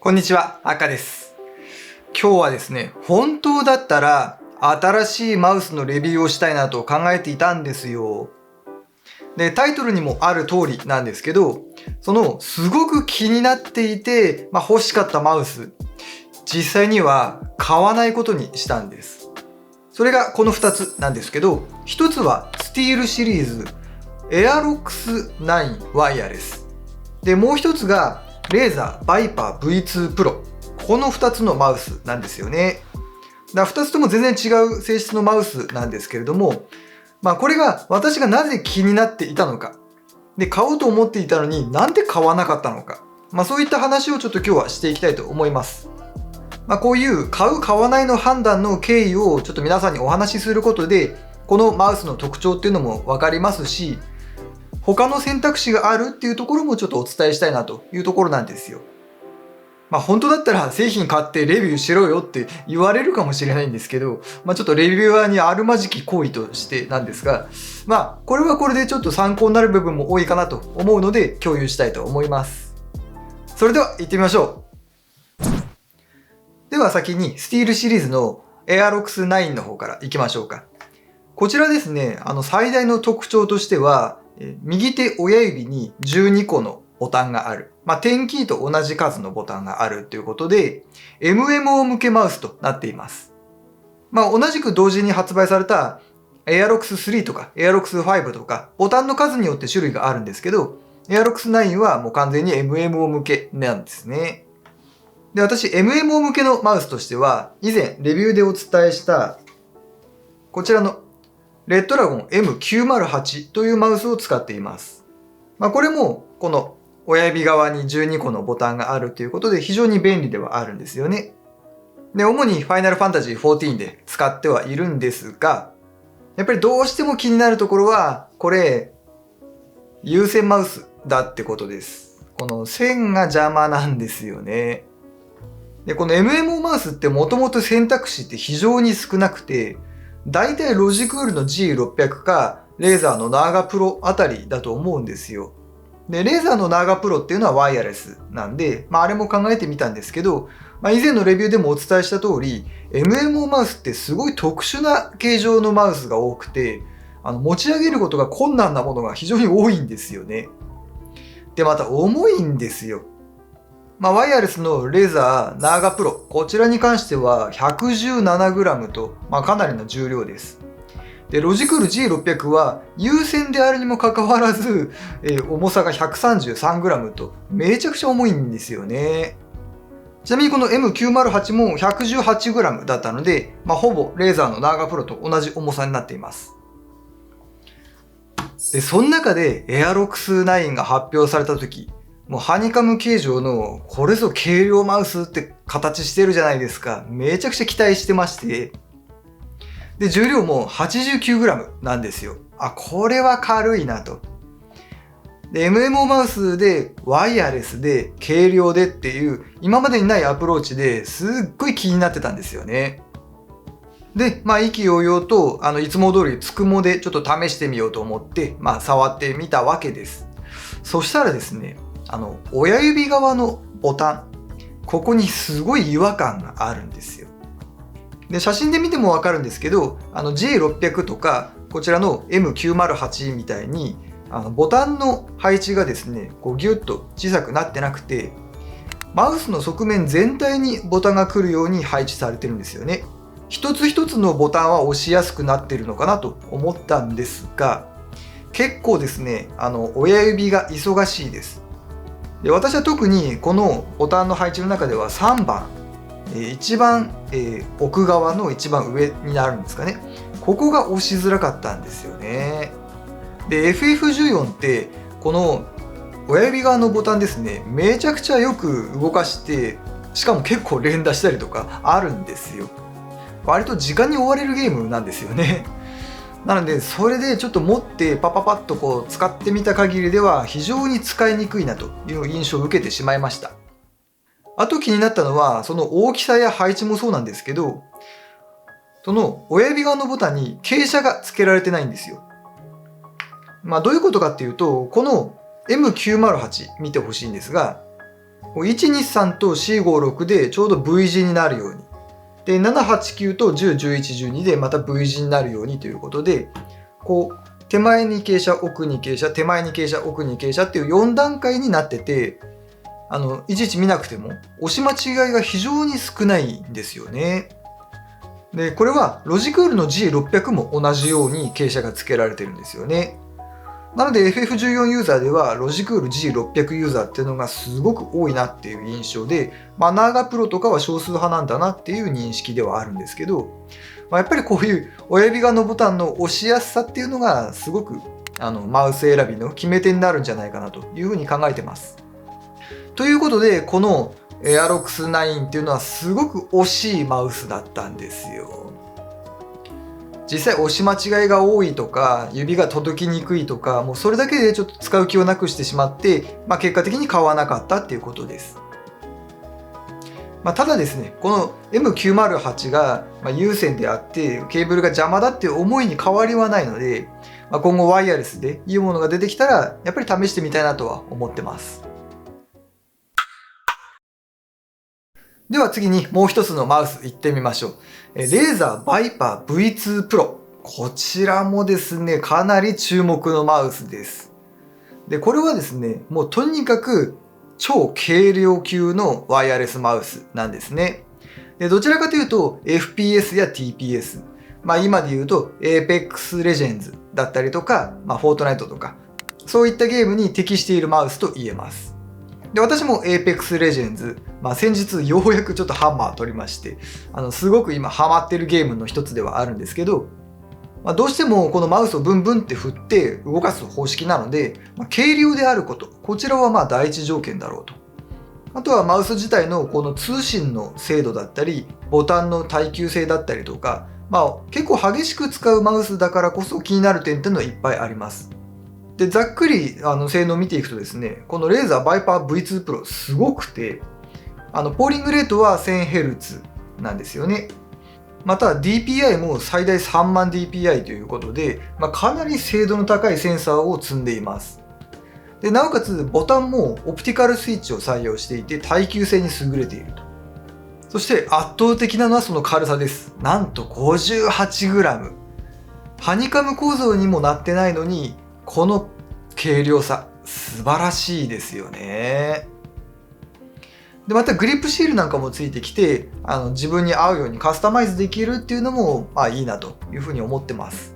こんにちは、赤です。今日はですね、本当だったら新しいマウスのレビューをしたいなと考えていたんですよ。で、タイトルにもある通りなんですけど、すごく気になっていて、欲しかったマウス、実際には買わないことにしたんです。それがこの2つなんですけど、1つはスティールシリーズ Aerox 9 ワイヤレス。で、もう1つがレーザーバイパー V2 Pro。この2つのマウスなんですよね。2つとも全然違う性質のマウスなんですけれども、これが私がなぜ気になっていたのか。で、買おうと思っていたのになんで買わなかったのか。そういった話をちょっと今日はしていきたいと思います。こういう買う買わないの判断の経緯をちょっと皆さんにお話しすることで、このマウスの特徴っていうのも分かりますし、他の選択肢があるっていうところもちょっとお伝えしたいなというところなんですよ。本当だったら製品買ってレビューしろよって言われるかもしれないんですけど、ちょっとレビュアーにあるまじき行為としてなんですが、これはこれでちょっと参考になる部分も多いかなと思うので共有したいと思います。それでは行ってみましょう。では先にスティールシリーズの Aerox 9の方から行きましょうか。こちらですね、最大の特徴としては、右手親指に12個のボタンがある。10キーと同じ数のボタンがあるということで、MMO 向けマウスとなっています。同じく同時に発売された Aerox 3とか Aerox 5とか、ボタンの数によって種類があるんですけど、Aerox 9はもう完全に MMO 向けなんですね。で、私 MMO 向けのマウスとしては、以前レビューでお伝えしたこちらのレッドラゴン M908 というマウスを使っています。これもこの親指側に12個のボタンがあるということで非常に便利ではあるんですよね。で、主に Final Fantasy XIV で使ってはいるんですが、やっぱりどうしても気になるところは、これ、有線マウスだってことです。この線が邪魔なんですよね。で、この MMO マウスってもともと選択肢って非常に少なくて、だいたいロジクールの G600 か、レーザーのナーガプロあたりだと思うんですよ。で、レーザーのナーガプロっていうのはワイヤレスなんで、あれも考えてみたんですけど、以前のレビューでもお伝えした通り、MMO マウスってすごい特殊な形状のマウスが多くて、持ち上げることが困難なものが非常に多いんですよね。で、また重いんですよ。ワイヤレスのレーザーナーガプロ、こちらに関しては 117g と、かなりの重量です。で、ロジクール G600 は有線であるにもかかわらず、重さが 133g とめちゃくちゃ重いんですよね。ちなみにこの M908 も 118g だったので、ほぼレーザーのナーガプロと同じ重さになっています。で、その中で Aerox 9が発表された時、もうハニカム形状のこれぞ軽量マウスって形してるじゃないですか。めちゃくちゃ期待してまして。で、重量も 89g なんですよ。これは軽いなと。で、MMO マウスでワイヤレスで軽量でっていう今までにないアプローチですっごい気になってたんですよね。で、意気揚々といつも通りつくもでちょっと試してみようと思って、触ってみたわけです。そしたらですね、親指側のボタン、ここにすごい違和感があるんですよ。で、写真で見てもわかるんですけど、G600 とか、こちらの M908 みたいに、ボタンの配置がですね、こうギュッと小さくなってなくて、マウスの側面全体にボタンが来るように配置されてるんですよね。一つ一つのボタンは押しやすくなってるのかなと思ったんですが、結構ですね、親指が忙しいです。で、私は特にこのボタンの配置の中では3番、一番、奥側の一番上になるんですかね。ここが押しづらかったんですよね。で、FF14 ってこの親指側のボタンですね、めちゃくちゃよく動かして、しかも結構連打したりとかあるんですよ。割と時間に追われるゲームなんですよね。なので、それでちょっと持ってパパパッとこう使ってみた限りでは非常に使いにくいなという印象を受けてしまいました。あと気になったのは、その大きさや配置もそうなんですけど、その親指側のボタンに傾斜が付けられてないんですよ。どういうことかっていうと、この M908 見てほしいんですが、123と456でちょうど V 字になるように。で、789と10、11、12でまた V 字になるようにということで、こう、手前に傾斜、奥に傾斜、手前に傾斜、奥に傾斜っていう4段階になってて、いちいち見なくても押し間違いが非常に少ないんですよね。で、これはロジクールの G600 も同じように傾斜がつけられてるんですよね。なので FF14 ユーザーではロジクール G600 ユーザーっていうのがすごく多いなっていう印象で、ナーガプロとかは少数派なんだなっていう認識ではあるんですけど、やっぱりこういう親指側のボタンの押しやすさっていうのがすごくマウス選びの決め手になるんじゃないかなというふうに考えてます。ということで、このエアロックス9っていうのはすごく惜しいマウスだったんですよ。実際押し間違いが多いとか、指が届きにくいとか、もうそれだけでちょっと使う気をなくしてしまって、結果的に買わなかったっていうことです。ただですね、この M908 が有線であって、ケーブルが邪魔だっていう思いに変わりはないので、今後ワイヤレスでいいものが出てきたら、やっぱり試してみたいなとは思ってます。では次にもう一つのマウス行ってみましょう。レーザーバイパー V2 Pro。こちらもですね、かなり注目のマウスです。で、これはですね、もうとにかく超軽量級のワイヤレスマウスなんですね。で、どちらかというと FPS や TPS。今で言うと Apex Legends だったりとか、Fortnite とか、そういったゲームに適しているマウスと言えます。で、私も Apex Legends、先日ようやくちょっとハンマー取りまして、すごく今ハマってるゲームの一つではあるんですけど、どうしてもこのマウスをブンブンって振って動かす方式なので、軽量であること、こちらは第一条件だろうと。あとはマウス自体のこの通信の精度だったり、ボタンの耐久性だったりとか、結構激しく使うマウスだからこそ気になる点っていうのはいっぱいあります。で、ざっくり性能を見ていくとですね、このレーザーバイパー V2 Pro すごくて、ポーリングレートは 1000Hz なんですよね。また DPI も最大3万 DPI ということで、かなり精度の高いセンサーを積んでいます。で、なおかつボタンもオプティカルスイッチを採用していて耐久性に優れていると。そして圧倒的なのはその軽さです。なんと 58g。ハニカム構造にもなってないのに、この軽量さ、素晴らしいですよね。で、またグリップシールなんかもついてきて、自分に合うようにカスタマイズできるっていうのも、いいなというふうに思ってます。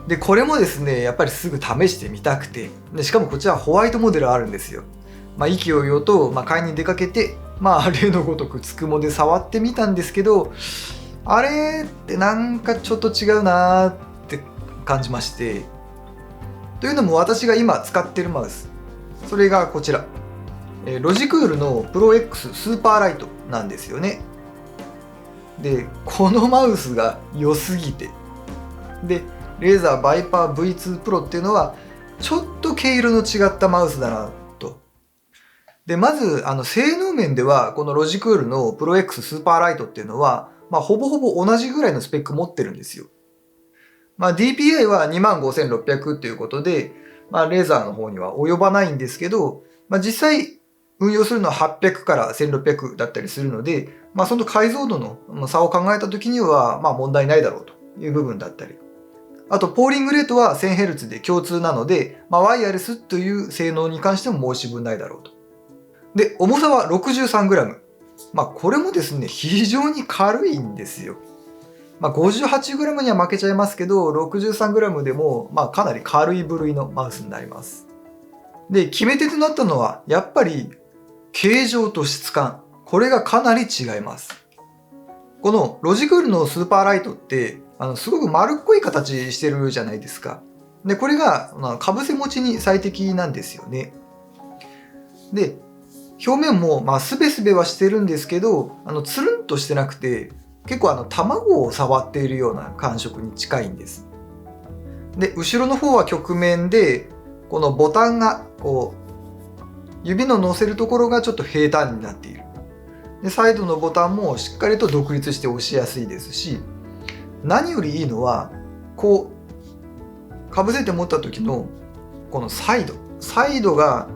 で、これもですね、やっぱりすぐ試してみたくて、でしかもこちらホワイトモデルあるんですよ。意気揚々と、買いに出かけて、例のごとくつくもで触ってみたんですけど、あれってなんかちょっと違うなーって感じまして、というのも私が今使ってるマウス、それがこちら。ロジクールの ProX スーパーライトなんですよね。で、このマウスが良すぎて。で、レーザーバイパー V2 Pro っていうのは、ちょっと毛色の違ったマウスだなと。で、まず、性能面では、このロジクールの ProX スーパーライトっていうのは、ほぼほぼ同じぐらいのスペック持ってるんですよ。DPI は25600っていうことで、レーザーの方には及ばないんですけど、実際、運用するのは800から1600だったりするので、その解像度の差を考えた時には、問題ないだろうという部分だったり。あと、ポーリングレートは 1000Hz で共通なので、ワイヤレスという性能に関しても申し分ないだろうと。で、重さは 63g。これもですね、非常に軽いんですよ。58g には負けちゃいますけど、63g でも、かなり軽い部類のマウスになります。で、決め手となったのは、やっぱり、形状と質感。これがかなり違います。このロジクールのスーパーライトって、すごく丸っこい形してるじゃないですか。で、これが、かぶせ持ちに最適なんですよね。で、表面も、スベスベはしてるんですけど、つるんとしてなくて、結構卵を触っているような感触に近いんです。で、後ろの方は曲面で、このボタンが、指の乗せるところがちょっと平坦になっている。で、サイドのボタンもしっかりと独立して押しやすいですし、何よりいいのは、かぶせて持った時の、このサイドが、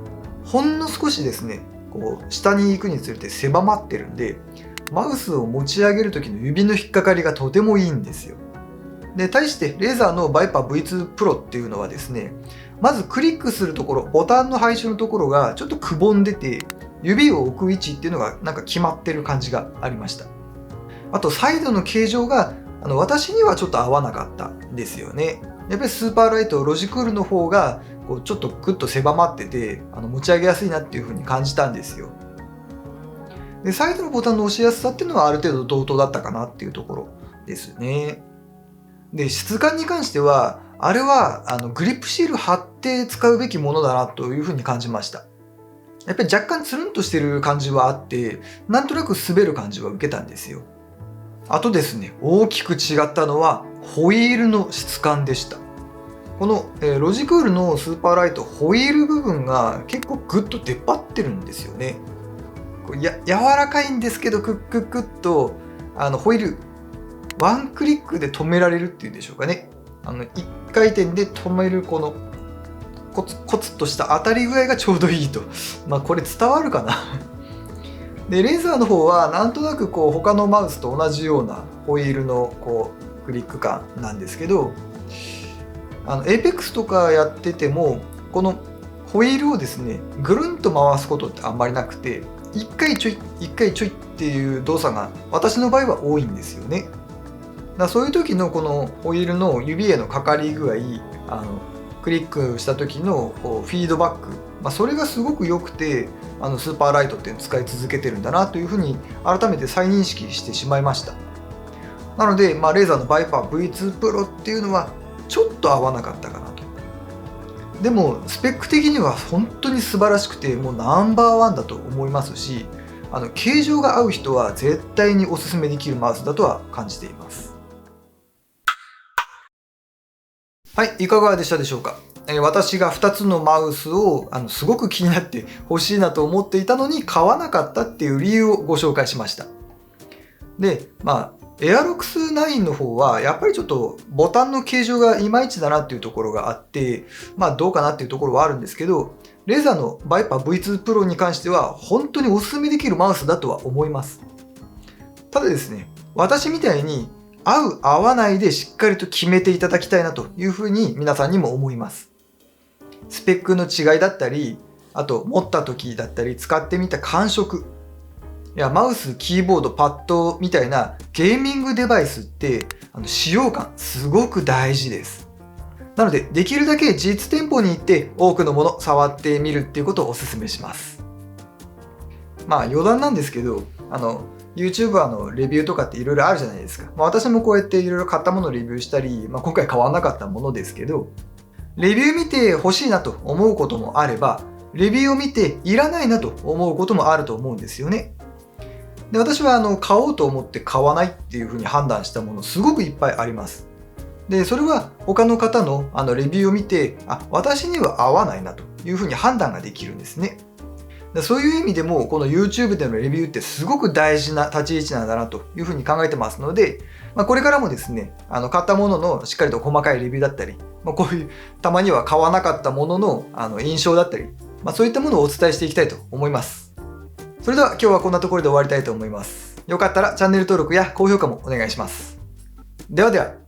ほんの少しですね、こう下に行くにつれて狭まってるんで、マウスを持ち上げる時の指の引っかかりがとてもいいんですよ。で、対してレーザーのバイパー V2 Pro っていうのはですね、まずクリックするところ、ボタンの配置のところがちょっとくぼんでて、指を置く位置っていうのがなんか決まってる感じがありました。あとサイドの形状が私にはちょっと合わなかったんですよね。やっぱりスーパーライト、ロジクールの方がこうちょっとグッと狭まってて持ち上げやすいなっていう風に感じたんですよ。で、サイドのボタンの押しやすさっていうのはある程度同等だったかなっていうところですね。で、質感に関してはあれはグリップシール貼って使うべきものだなという風に感じました。やっぱり若干つるんとしてる感じはあって、なんとなく滑る感じは受けたんですよ。あとですね、大きく違ったのはホイールの質感でした。この、ロジクールのスーパーライト、ホイール部分が結構グッと出っ張ってるんですよね。柔らかいんですけど、クックックッとホイールワンクリックで止められるっていうんでしょうかね。一回転で止めるこのコツコツとした当たり具合がちょうどいいと。これ伝わるかなで、レーザーの方はなんとなくこう他のマウスと同じようなホイールのこうクリック感なんですけど、APEX とかやっててもこのホイールをですねぐるんと回すことってあんまりなくて、一回ちょい一回ちょいっていう動作が私の場合は多いんですよね。そういう時のこのホイールの指へのかかり具合、クリックした時のこうフィードバック、それがすごく良くてスーパーライトっていうのを使い続けてるんだなというふうに改めて再認識してしまいました。なので、レーザーのバイパー V2 Pro っていうのはちょっと合わなかったかなと。でもスペック的には本当に素晴らしくて、もうナンバーワンだと思いますし、形状が合う人は絶対におすすめできるマウスだとは感じています。はい、いかがでしたでしょうか。私が2つのマウスをすごく気になって欲しいなと思っていたのに買わなかったっていう理由をご紹介しました。で、エアロックス9の方はやっぱりちょっとボタンの形状がいまいちだなっていうところがあって、どうかなっていうところはあるんですけど、レーザーのバイパー V2 Pro に関しては本当におすすめできるマウスだとは思います。ただですね、私みたいに合う合わないでしっかりと決めていただきたいなというふうに皆さんにも思います。スペックの違いだったり、あと持った時だったり使ってみた感触、マウス、キーボード、パッドみたいなゲーミングデバイスって使用感すごく大事です。なのでできるだけ実店舗に行って多くのもの触ってみるっていうことをお勧めします。余談なんですけど、YouTuber のレビューとかっていろいろあるじゃないですか。私もこうやっていろいろ買ったものをレビューしたり、今回買わなかったものですけど、レビュー見て欲しいなと思うこともあれば、レビューを見ていらないなと思うこともあると思うんですよね。で、私は買おうと思って買わないっていうふうに判断したものすごくいっぱいあります。で、それは他の方のレビューを見て、私には合わないなというふうに判断ができるんですね。そういう意味でもこの YouTube でのレビューってすごく大事な立ち位置なんだなというふうに考えてますので、これからもですね、買ったもののしっかりと細かいレビューだったり、こういうたまには買わなかったものの印象だったり、そういったものをお伝えしていきたいと思います。それでは今日はこんなところで終わりたいと思います。よかったらチャンネル登録や高評価もお願いします。ではでは。